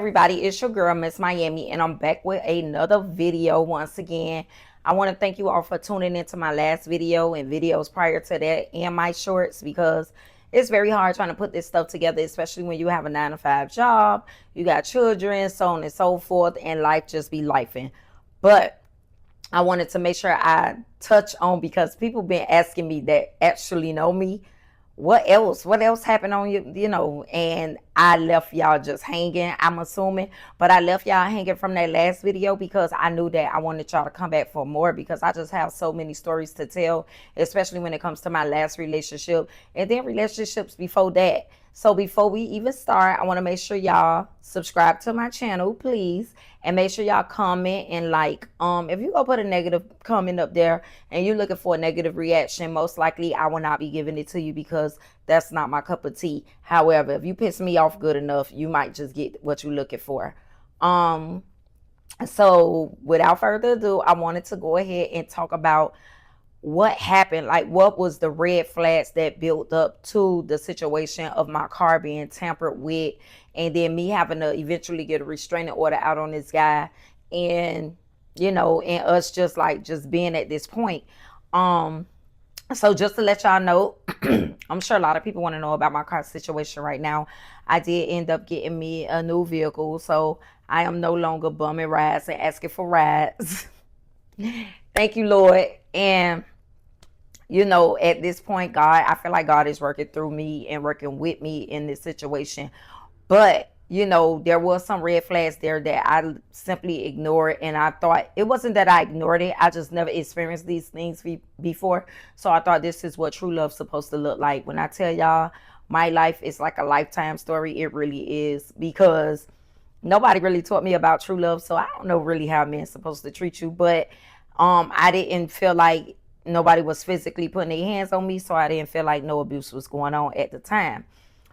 everybody, it's your girl Miss Miami, and I'm back with another video once again. I want to thank you all for tuning into my last video and videos prior to that and my shorts, because it's very hard trying to put this stuff together, especially when you have a 9 to 5 job, you got children, so on and so forth, and life just be lifing. But I wanted to make sure I touch on, because people been asking me that actually know me, what else happened on you, and I left y'all just hanging, I'm assuming. But I left y'all hanging from that last video because I knew that I wanted y'all to come back for more, because I just have so many stories to tell, especially when it comes to my last relationship and then relationships before that. So before we even start, I want to make sure y'all subscribe to my channel, please, and make sure y'all comment and like. If you go put a negative comment up there and you're looking for a negative reaction, most likely I will not be giving it to you, because that's not my cup of tea. However, if you piss me off good enough, you might just get what you're looking for. So without further ado, I wanted to go ahead and talk about what happened, like what was the red flags that built up to the situation of my car being tampered with, and then me having to eventually get a restraining order out on this guy, and and us just being at this point. So just to let y'all know, I'm sure a lot of people want to know about my car situation right now. I did end up getting me a new vehicle, so I am no longer bumming rides and asking for rides. Thank you, Lord. And at this point, I feel like God is working through me and working with me in this situation. But, there was some red flags there that I simply ignored. And I thought it wasn't that I ignored it. I just never experienced these things before. So I thought this is what true love's supposed to look like. When I tell y'all my life is like a lifetime story, it really is, because nobody really taught me about true love. So I don't know really how men's supposed to treat you. But I didn't feel like nobody was physically putting their hands on me, so I didn't feel like no abuse was going on at the time.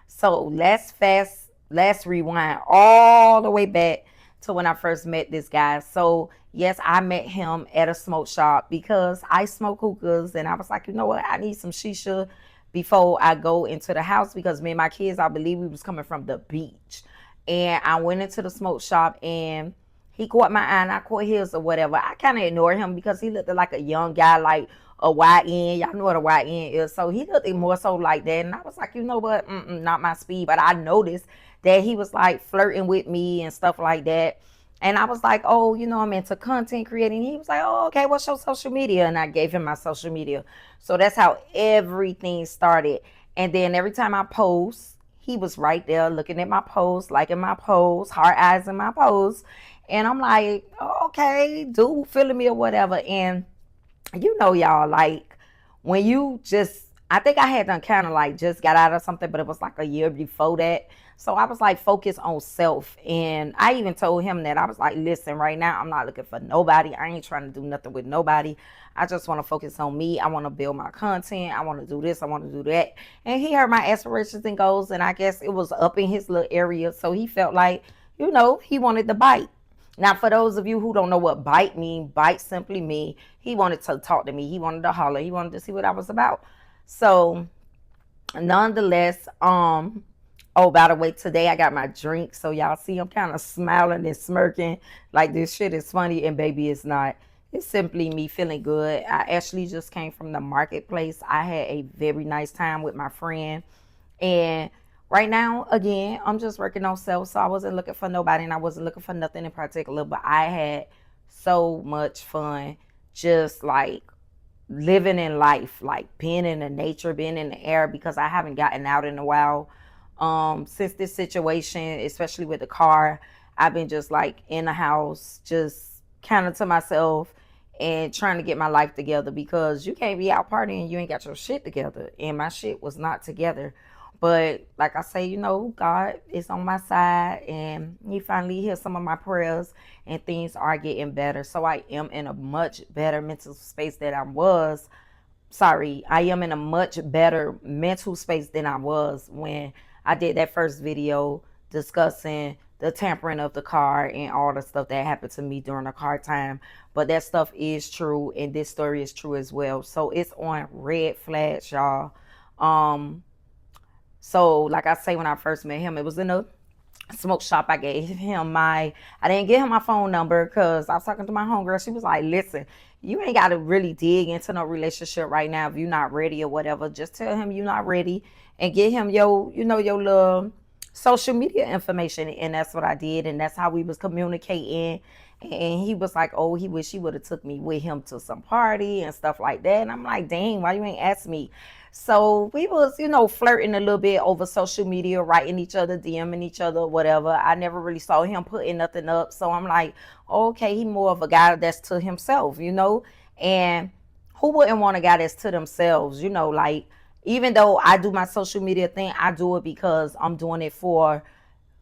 So let's rewind all the way back to when I first met this guy. So yes, I met him at a smoke shop because I smoke hookahs, and I was like, you know what, I need some shisha before I go into the house, because me and my kids, I believe we was coming from the beach. And I went into the smoke shop, and he caught my eye and I caught his, or whatever. I kind of ignored him because he looked like a young guy, like a YN. Y'all know what a YN is. So he looked more so like that. And I was like, you know what? Not my speed. But I noticed that he was like flirting with me and stuff like that. And I was like, oh, I'm into content creating. He was like, oh, okay, what's your social media? And I gave him my social media. So that's how everything started. And then every time I post, he was right there looking at my post, liking my post, heart eyes in my post. And I'm like, oh, okay, dude, feeling me or whatever. And y'all, like, when you just, I think I had done kind of like just got out of something, but it was like a year before that. So I was like focused on self. And I even told him that I was like, listen, right now, I'm not looking for nobody. I ain't trying to do nothing with nobody. I just want to focus on me. I want to build my content. I want to do this. I want to do that. And he heard my aspirations and goals. And I guess it was up in his little area. So he felt like, he wanted to bite. Now, for those of you who don't know what bite simply mean he wanted to talk to me. He wanted to holler. He wanted to see what I was about. So, nonetheless, oh, by the way, today I got my drink. So y'all see I'm kind of smiling and smirking like this shit is funny, and baby, it's not. It's simply me feeling good. I actually just came from the marketplace. I had a very nice time with my friend. And right now, again, I'm just working on self. So I wasn't looking for nobody, and I wasn't looking for nothing in particular. But I had so much fun just like living in life, like being in the nature, being in the air, because I haven't gotten out in a while. Since this situation, especially with the car, I've been just like in the house, just kind of to myself and trying to get my life together, because you can't be out partying, you ain't got your shit together. And my shit was not together. But like I say, God is on my side, and he finally hears some of my prayers, and things are getting better. So I am in a much better mental space than I was. Sorry, I am in a much better mental space than I was when I did that first video discussing the tampering of the car and all the stuff that happened to me during the car time. But that stuff is true, and this story is true as well. So it's on red flags, y'all. So like I say, when I first met him, it was in a smoke shop. I didn't give him my phone number because I was talking to my homegirl. She was like, listen, you ain't got to really dig into no relationship right now if you're not ready or whatever. Just tell him you're not ready and get him your little social media information. And that's what I did. And that's how we was communicating. And he was like, oh, he wish he would have took me with him to some party and stuff like that. And I'm like, dang, why you ain't ask me? So we was, flirting a little bit over social media, writing each other, DMing each other, whatever. I never really saw him putting nothing up. So I'm like, okay, he more of a guy that's to himself. And who wouldn't want a guy that's to themselves, like, even though I do my social media thing, I do it because I'm doing it for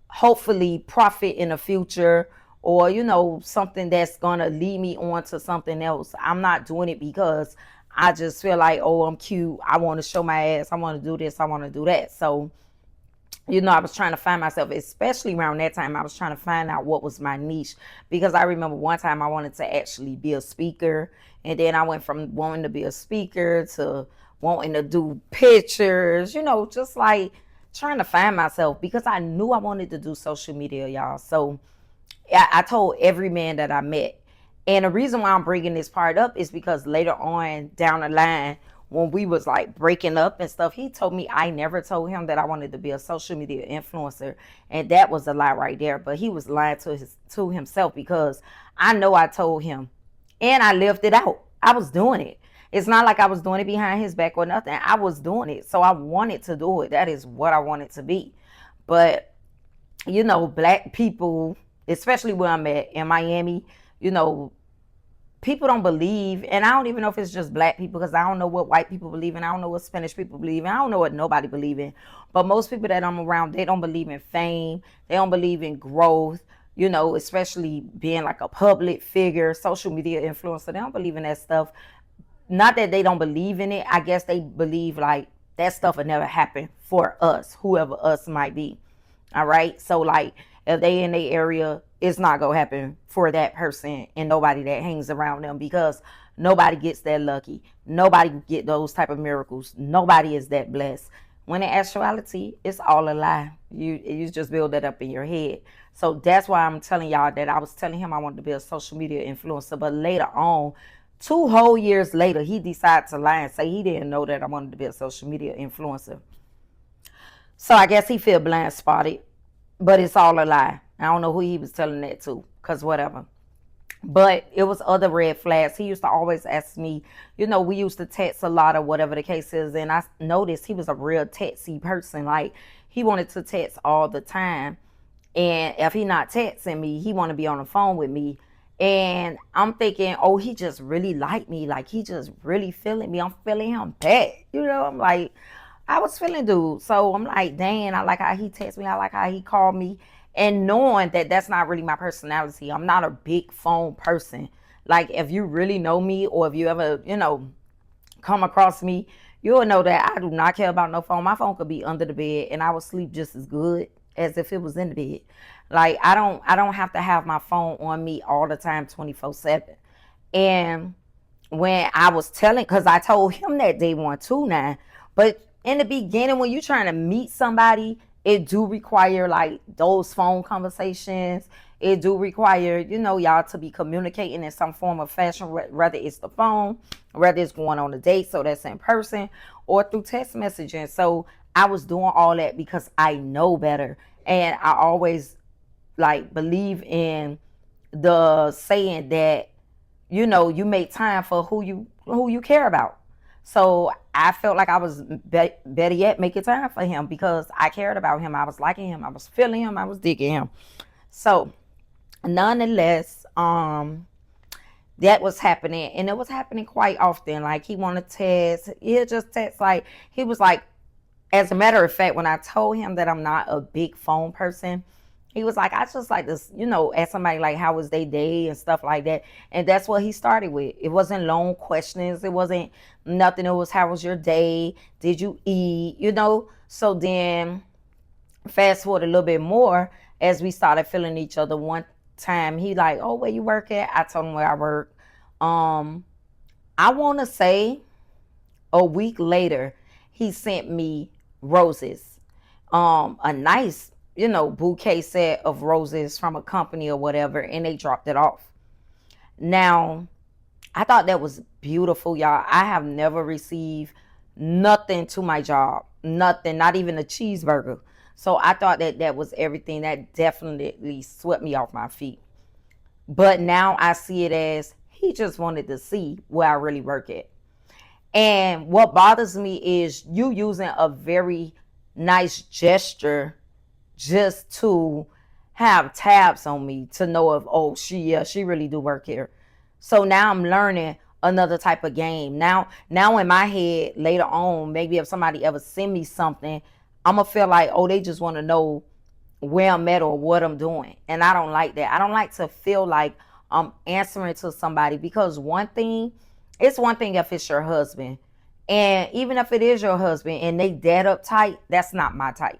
hopefully profit in the future, or something that's gonna lead me on to something else. I'm not doing it because I just feel like, oh, I'm cute, I want to show my ass, I want to do this, I want to do that. So I was trying to find myself, especially around that time. I was trying to find out what was my niche, because I remember one time I wanted to actually be a speaker, and then I went from wanting to be a speaker to wanting to do pictures, just like trying to find myself, because I knew I wanted to do social media, y'all. So I told every man that I met. And the reason why I'm bringing this part up is because later on down the line, when we was like breaking up and stuff, he told me I never told him that I wanted to be a social media influencer. And that was a lie right there. But he was lying to himself, because I know I told him and I lived it out. I was doing it. It's not like I was doing it behind his back or nothing. I was doing it. So I wanted to do it. That is what I wanted to be. But, black people, especially where I'm at in Miami, people don't believe, and I don't even know if it's just black people, because I don't know what white people believe in. I don't know what Spanish people believe in. I don't know what nobody believe in. But most people that I'm around, they don't believe in fame. They don't believe in growth, especially being like a public figure, social media influencer. They don't believe in that stuff. Not that they don't believe in it. I guess they believe like that stuff will never happen for us, whoever us might be. All right. So like, if they in the area, it's not gonna happen for that person and nobody that hangs around them, because nobody gets that lucky. Nobody get those type of miracles. Nobody is that blessed. When in actuality, it's all a lie. You just build that up in your head. So that's why I'm telling y'all that I was telling him I wanted to be a social media influencer, but later on, 2 whole years later, he decided to lie and say he didn't know that I wanted to be a social media influencer. So I guess he feel blind spotted, but it's all a lie. I don't know who he was telling that to, because whatever. But it was other red flags. He used to always ask me, we used to text a lot or whatever the case is. And I noticed he was a real texty person. Like, he wanted to text all the time. And if he not texting me, he want to be on the phone with me. And I'm thinking, oh, he just really liked me. Like, he just really feeling me. I'm feeling him back. I'm like, I was feeling dude. So I'm like, dang, I like how he texted me. I like how he called me. And knowing that that's not really my personality. I'm not a big phone person. Like, if you really know me, or if you ever, come across me, you'll know that I do not care about no phone. My phone could be under the bed and I would sleep just as good as if it was in the bed. Like, I don't have to have my phone on me all the time, 24/7. And when I was telling, because I told him that day one too now, but in the beginning, when you're trying to meet somebody, it do require like those phone conversations. It do require, y'all to be communicating in some form of fashion, whether it's the phone, whether it's going on a date, so that's in person, or through text messaging. So I was doing all that because I know better. And I always like believe in the saying that, you make time for who you care about. So I felt like I was better yet making time for him, because I cared about him. I was liking him. I was feeling him. I was digging him. So nonetheless, that was happening, and it was happening quite often. Like, he wanted to text. He'll just text. Like, he was like, as a matter of fact, when I told him that I'm not a big phone person, he was like, I just like this, ask somebody like, how was their day and stuff like that. And that's what he started with. It wasn't long questions. It wasn't nothing. It was, how was your day? Did you eat? So then fast forward a little bit more, as we started feeling each other. One time he like, oh, where you work at? I told him where I work. I want to say a week later, he sent me roses. A nice, bouquet set of roses from a company or whatever, and they dropped it off. Now, I thought that was beautiful, y'all. I have never received nothing to my job, nothing, not even a cheeseburger. So I thought that that was everything. That definitely swept me off my feet. But now I see it as he just wanted to see where I really work at. And what bothers me is you using a very nice gesture just to have tabs on me to know if, oh, she really do work here. So now I'm learning another type of game. Now in my head later on, maybe if somebody ever send me something, I'm gonna feel like, oh, they just want to know where I'm at or what I'm doing. And I don't like that. I don't like to feel like I'm answering to somebody, because it's one thing if it's your husband. And even if it is your husband and they dead uptight, that's not my type.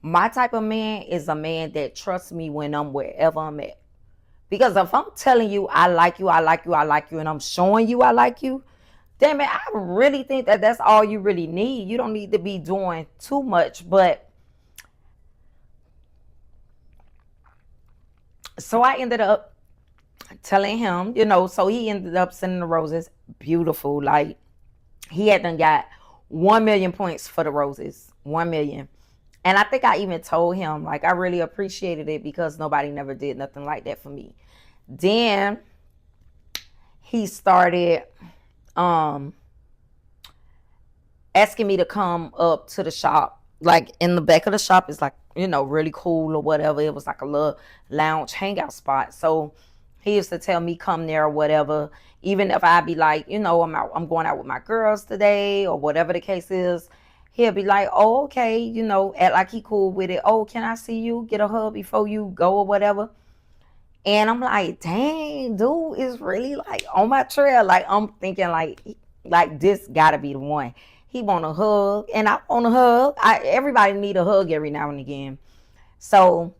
My type of man is a man that trusts me when I'm wherever I'm at. Because if I'm telling you I like you, I like you, I like you, and I'm showing you I like you, damn it, I really think that that's all you really need. You don't need to be doing too much. But so I ended up telling him, so he ended up sending the roses. Beautiful. Like, he had done got 1 million points for the roses. 1 million. And I think I even told him, like, I really appreciated it because nobody never did nothing like that for me. Then he started asking me to come up to the shop. Like, in the back of the shop is like, really cool or whatever. It was like a little lounge hangout spot. So he used to tell me come there or whatever. Even if I be like, I'm going out with my girls today or whatever the case is, he'll be like, oh, okay, act like he cool with it. Oh, can I see you? Get a hug before you go or whatever. And I'm like, dang, dude is really like on my trail. Like, I'm thinking like this gotta be the one. He want a hug and I want a hug. Everybody need a hug every now and again. So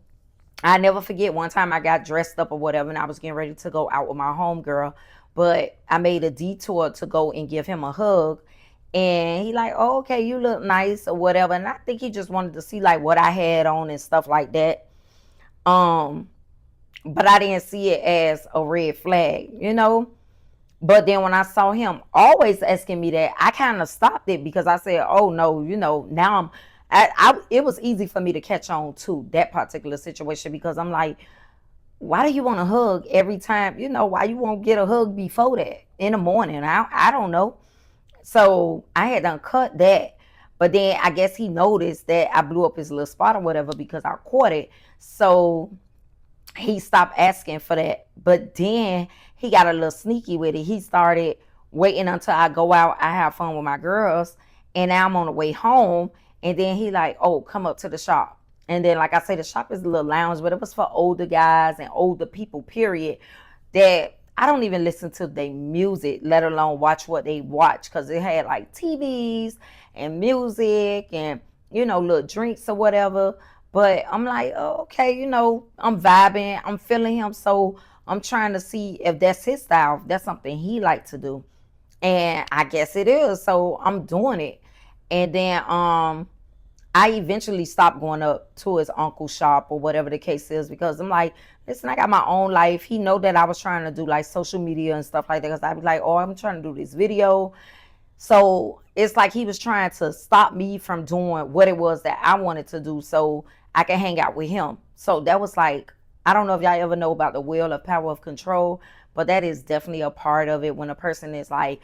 I never forget one time I got dressed up or whatever and I was getting ready to go out with my homegirl, but I made a detour to go and give him a hug. And he like, oh, okay, you look nice or whatever. And I think he just wanted to see like what I had on and stuff like that. But I didn't see it as a red flag. But then when I saw him always asking me that, I kind of stopped it because I said, oh no, now it was easy for me to catch on to that particular situation, because I'm like, why do you want a hug every time? Why you won't get a hug before that in the morning? I don't know. So I had done cut that. But then I guess he noticed that I blew up his little spot or whatever because I caught it. So he stopped asking for that. But then he got a little sneaky with it. He started waiting until I go out, I have fun with my girls, and now I'm on the way home. And then he like, oh, come up to the shop. And then, like I say, the shop is a little lounge, but it was for older guys and older people, period, that I don't even listen to their music, let alone watch what they watch, because it had like TVs and music and, little drinks or whatever. But I'm like, oh, okay, I'm vibing, I'm feeling him. So I'm trying to see if that's his style, if that's something he like to do. And I guess it is. So I'm doing it. And then I eventually stopped going up to his uncle's shop or whatever the case is, because I'm like, listen, I got my own life. He know that I was trying to do like social media and stuff like that, because I'd be like, oh, I'm trying to do this video. So it's like he was trying to stop me from doing what it was that I wanted to do so I can hang out with him. So that was like, I don't know if y'all ever know about the wheel of power of control, but that is definitely a part of it, when a person is like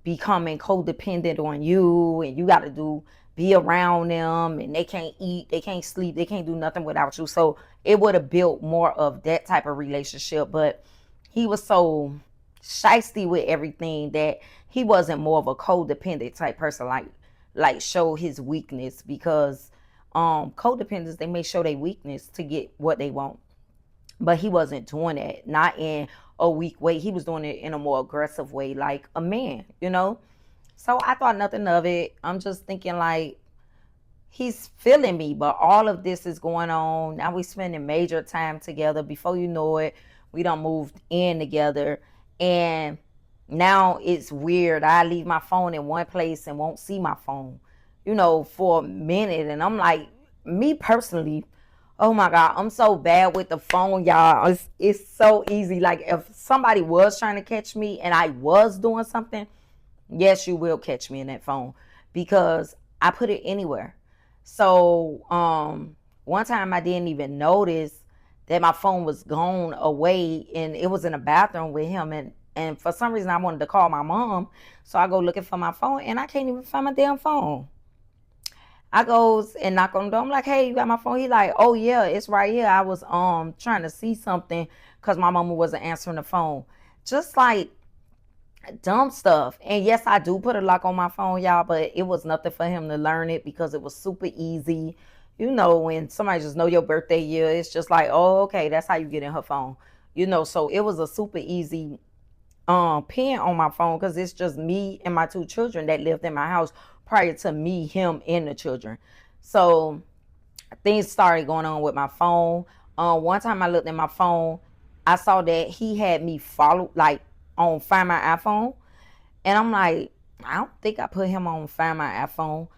becoming codependent on you and you got to be around them, and they can't eat, they can't sleep, they can't do nothing without you. So it would have built more of that type of relationship. But he was so shysty with everything that he wasn't more of a codependent type person, like show his weakness, because codependents, they may show their weakness to get what they want. But he wasn't doing that, not in a weak way. He was doing it in a more aggressive way, like a man. So I thought nothing of it. I'm just thinking like, he's feeling me, but all of this is going on. Now we spending major time together. Before you know it, we done moved in together. And now it's weird. I leave my phone in one place and won't see my phone, for a minute. And I'm like, me personally, Oh my God, I'm so bad with the phone, y'all. It's so easy. Like if somebody was trying to catch me and I was doing something, yes, you will catch me in that phone because I put it anywhere. So one time I didn't even notice that my phone was gone away and it was in the bathroom with him, and for some reason I wanted to call my mom. So I go looking for my phone and I can't even find my damn phone. I goes and knock on the door. I'm like, hey, you got my phone? He like, oh yeah, it's right here. I was trying to see something because my mama wasn't answering the phone. Just like dumb stuff. And yes, I do put a lock on my phone, y'all, but it was nothing for him to learn it because it was super easy. You know, when somebody just know your birthday year, it's just like, oh, okay, that's how you get in her phone. You know, so it was a super easy pin on my phone because it's just me and my two children that lived in my house prior to me, him, and the children. So things started going on with my phone. One time I looked at my phone, I saw that he had me follow like on Find My iPhone, and I'm like, I don't think I put him on Find My iPhone,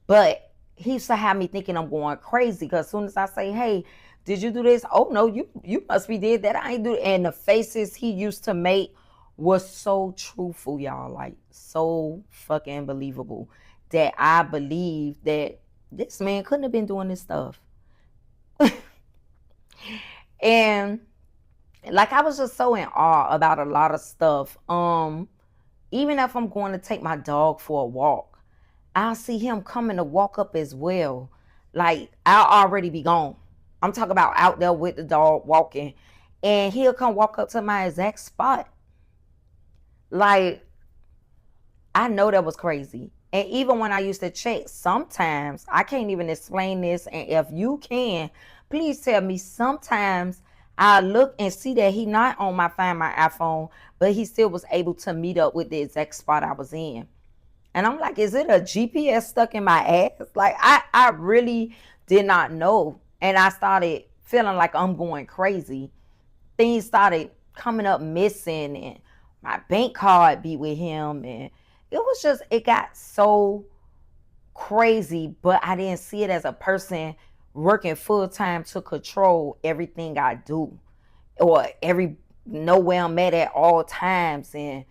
but he used to have me thinking I'm going crazy because as soon as I say, hey, did you do this? Oh no, you must be did that. I ain't do it. And the faces he used to make was so truthful, y'all. Like so fucking believable that I believe that this man couldn't have been doing this stuff. And like I was just so in awe about a lot of stuff. Even if I'm going to take my dog for a walk, I'll see him coming to walk up as well. Like I'll already be gone. I'm talking about out there with the dog walking, and he'll come walk up to my exact spot. Like I know that was crazy. And even when I used to check, sometimes I can't even explain this. And if you can, please tell me. Sometimes I look and see that he not on my Find My iPhone, but he still was able to meet up with the exact spot I was in. And I'm like, is it a GPS stuck in my ass? Like I really did not know. And I started feeling like I'm going crazy. Things started coming up missing and my bank card be with him, and it got so crazy, but I didn't see it as a person working full time to control everything I do or every know where I'm at all times, and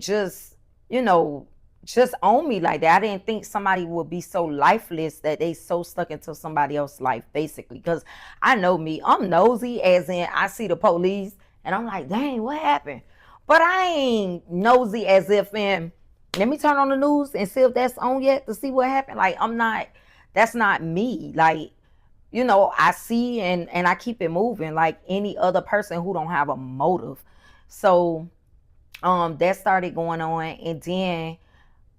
just you know just own me like that. I didn't think somebody would be so lifeless that they so stuck into somebody else's life, basically. Because I know me, I'm nosy, as in I see the police and I'm like, dang, what happened? But I ain't nosy as if in let me turn on the news and see if that's on yet to see what happened. Like I'm not. That's not me. Like I see and I keep it moving like any other person who don't have a motive. So that started going on, and then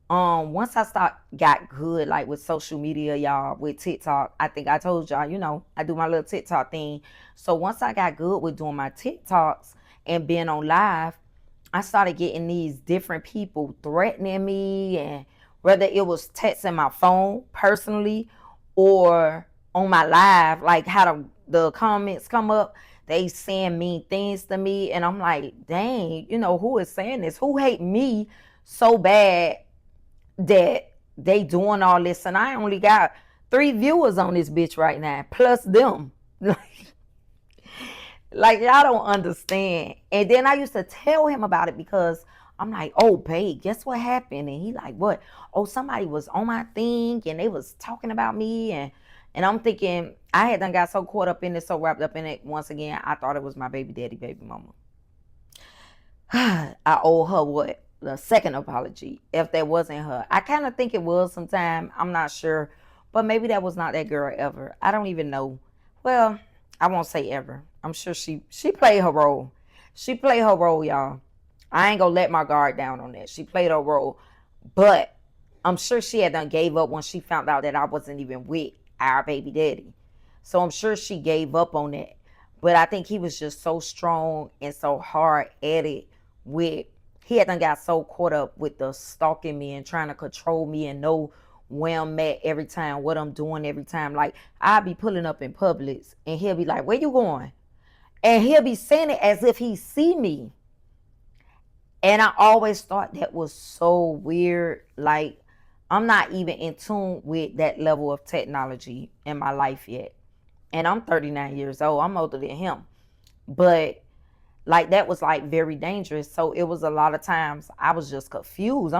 once I got good like with social media, y'all, with TikTok. I think I told y'all, I do my little TikTok thing. So once I got good with doing my TikToks and being on live, I started getting these different people threatening me, and whether it was texting my phone personally or on my live, like how the comments come up, they saying mean things to me, and I'm like, dang, who is saying this? Who hate me so bad that they doing all this, and I only got 3 viewers on this bitch right now, plus them. Like y'all don't understand. And then I used to tell him about it because I'm like, oh babe, guess what happened? And he like, what? Oh, somebody was on my thing and they was talking about me, and I'm thinking I had done got so caught up in it, so wrapped up in it. Once again, I thought it was my baby daddy, baby mama. I owe her what? The second apology. If that wasn't her. I kind of think it was sometime. I'm not sure. But maybe that was not that girl ever. I don't even know. Well, I won't say ever. I'm sure she played her role. She played her role, y'all. I ain't gonna let my guard down on that. She played her role. But I'm sure she had done gave up when she found out that I wasn't even with our baby daddy. So I'm sure she gave up on that. But I think he was just so strong and so hard at it with he had done got so caught up with the stalking me and trying to control me and know where I'm at every time, what I'm doing every time. Like I'd be pulling up in Publix and he'll be like, where you going? And he'll be saying it as if he see me. And I always thought that was so weird. Like I'm not even in tune with that level of technology in my life yet. And I'm 39 years old. I'm older than him. But like that was like very dangerous. So it was a lot of times I was just confused.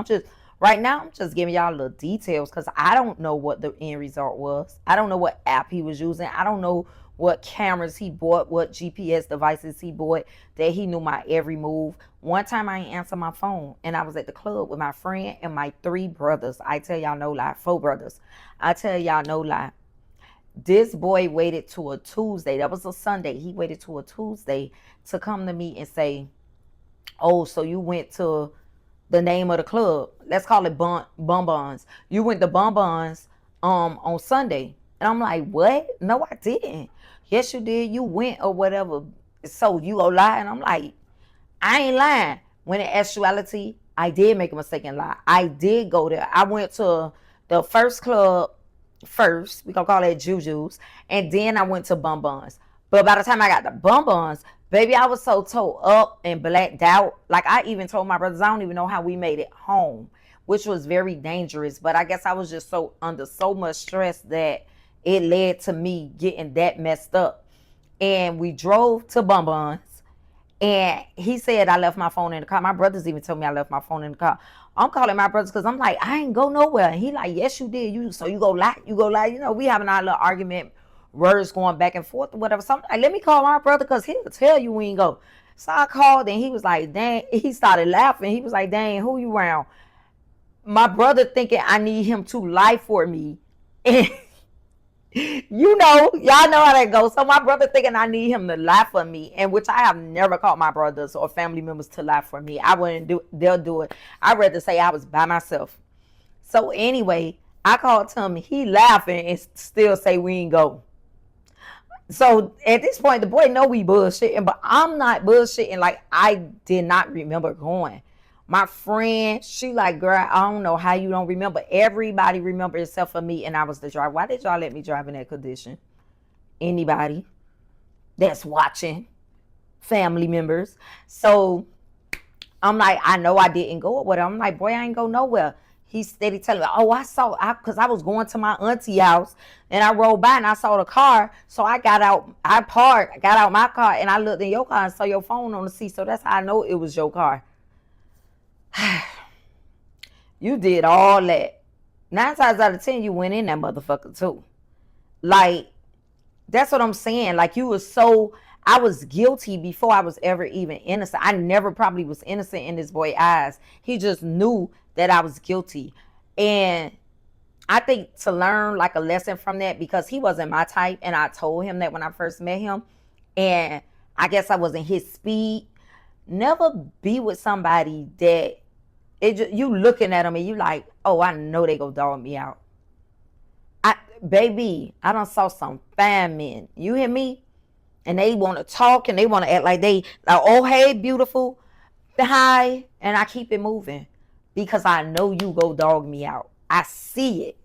Right now I'm just giving y'all little details because I don't know what the end result was. I don't know what app he was using. I don't know what cameras he bought, what GPS devices he bought, that he knew my every move. One time I ain't answer my phone and I was at the club with my friend and my 3 brothers. I tell y'all no lie, 4 brothers. I tell y'all no lie. This boy waited to a Tuesday. That was a Sunday. He waited to a Tuesday to come to me and say, "Oh, so you went to the name of the club? Let's call it Bonbons. You went to Bonbons on Sunday." And I'm like, "What? No, I didn't." "Yes, you did. You went or whatever. So you go lie?" And I'm like, I ain't lying. When in actuality, I did make a mistake and lie. I did go there. I went to the first club first. We gonna call it Juju's, and then I went to Bum Buns. But by the time I got to Bum Buns, baby, I was so tore up and blacked out. Like I even told my brothers, I don't even know how we made it home, which was very dangerous. But I guess I was just so under so much stress that it led to me getting that messed up. And we drove to Bum Buns. And he said I left my phone in the car. My brothers even told me I left my phone in the car. I'm calling my brothers because I'm like, I ain't go nowhere. And he like, yes, you did. You go lie. You go lie. You know, we having our little argument, words going back and forth or whatever. So I'm like, let me call my brother because he'll tell you we ain't go. So I called and he was like, dang. He started laughing. He was like, dang, who you around? My brother thinking I need him to lie for me. And y'all know how that goes. So my brother thinking I need him to lie for me, and which I have never called my brothers or family members to lie for me. I wouldn't do. They'll do it. I'd rather say I was by myself. So anyway, I called Tommy. He laughing and still say we ain't go. So at this point, the boy know we bullshitting, but I'm not bullshitting. Like I did not remember going. My friend, she like, girl, I don't know how you don't remember. Everybody remember except for me, and I was the driver. Why did y'all let me drive in that condition? Anybody that's watching, family members. So I'm like, I know I didn't go with him. I'm like, boy, I ain't go nowhere. He's steady telling me, oh, because I was going to my auntie house and I rolled by and I saw the car. So I got out, I got out my car and I looked in your car and saw your phone on the seat. So that's how I know it was your car. You did all that. 9 times out of 10, you went in that motherfucker too. Like, that's what I'm saying. Like, I was guilty before I was ever even innocent. I never probably was innocent in this boy's eyes. He just knew that I was guilty. And I think to learn like a lesson from that, because he wasn't my type, and I told him that when I first met him, and I guess I wasn't his speed. Never be with somebody that you looking at them and you like, oh, I know they go dog me out. Baby, I done saw some fine men. You hear me? And they want to talk and they want to act like oh, hey, beautiful, hi, and I keep it moving because I know you go dog me out. I see it.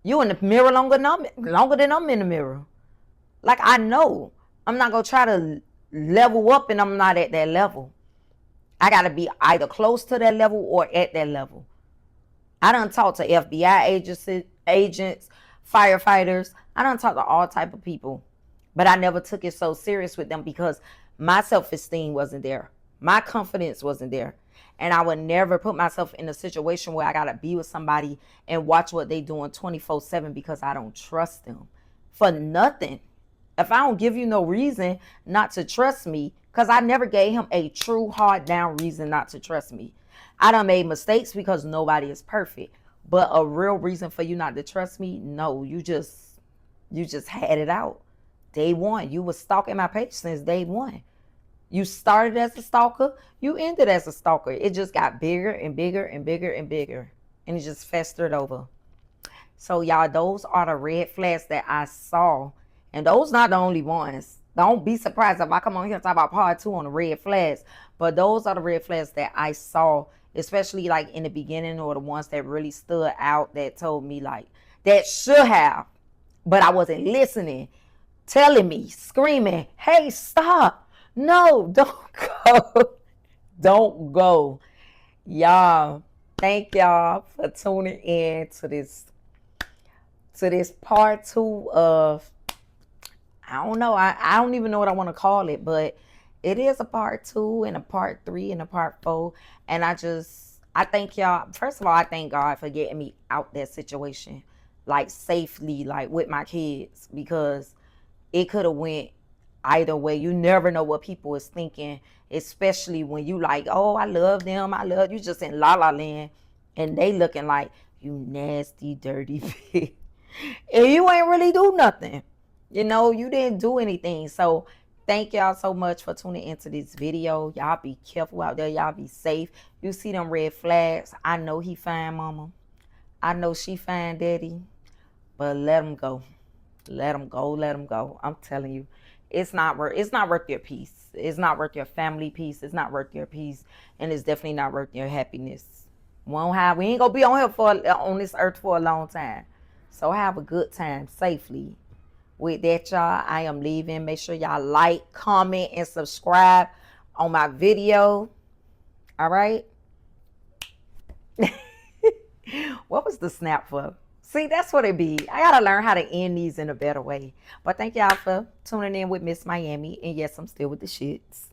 You in the mirror longer than I'm in the mirror. Like, I know. I'm not going to try to level up and I'm not at that level. I got to be either close to that level or at that level. I done talked to FBI agents, firefighters. I done talked to all type of people. But I never took it so serious with them because my self-esteem wasn't there. My confidence wasn't there. And I would never put myself in a situation where I got to be with somebody and watch what they doing 24/7 because I don't trust them. For nothing. If I don't give you no reason not to trust me, because I never gave him a true hard down reason not to trust me. I done made mistakes because nobody is perfect. But a real reason for you not to trust me, no, you just had it out. Day one, you was stalking my page since day one. You started as a stalker, you ended as a stalker. It just got bigger and bigger and bigger and bigger. And it just festered over. So y'all, those are the red flags that I saw. And those not the only ones. Don't be surprised if I come on here and talk about part 2 on the red flags. But those are the red flags that I saw, especially like in the beginning, or the ones that really stood out that told me like, that should have, but I wasn't listening. Telling me, screaming, hey, stop. No, don't go. Don't go. Y'all, thank y'all for tuning in to this part 2 of I don't know. I don't even know what I want to call it, but it is a part 2 and a part 3 and a part 4. And I thank y'all. First of all, I thank God for getting me out that situation, like safely, like with my kids, because it could have went either way. You never know what people is thinking, especially when you like, oh, I love them, I love you, just in la la land, and they looking like you nasty, dirty pig, and you ain't really do nothing. You know, you didn't do anything. So thank y'all so much for tuning into this video. Y'all be careful out there. Y'all be safe. You see them red flags. I know he fine, mama. I know she fine, daddy. But let him go. Let them go. Let them go. I'm telling you, it's not worth your peace. It's not worth your family peace. It's not worth your peace, and it's definitely not worth your happiness. We ain't gonna be on here on this earth for a long time. So have a good time safely. With that, y'all, I am leaving. Make sure y'all like, comment, and subscribe on my video. All right. What was the snap for? See, that's what it be. I gotta learn how to end these in a better way. But thank y'all for tuning in with Miss Miami. And yes, I'm still with the shits.